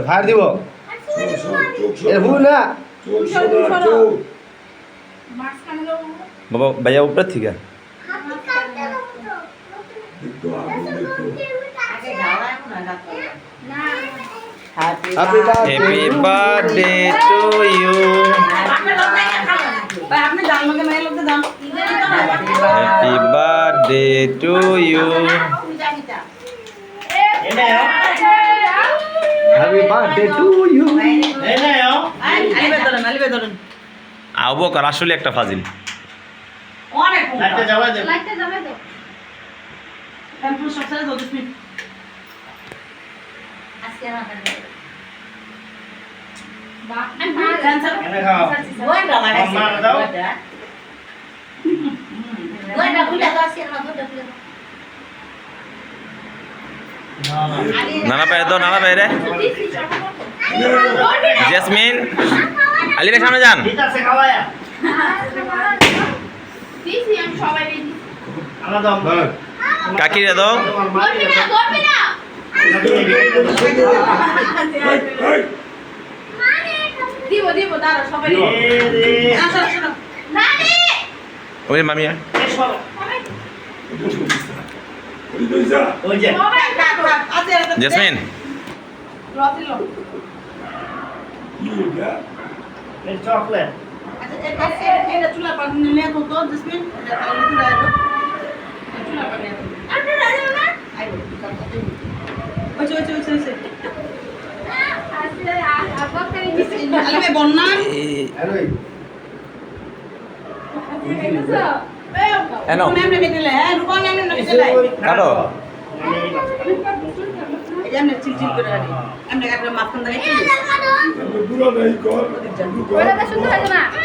ভার দিব এ ভুল না বাবা ভাইয়া উপরে থেকে happy birthday to you happy birthday to you happy birthday to you Abu Bakr আসলে একটা ফাজিল নানা পায়ে দাও নানা পায়ে রে জেসমিন আলী ভাই সামনে যান কাকি রে দাও ওই মামিয়া জেসমিন চকলেট কাটো সুন্দর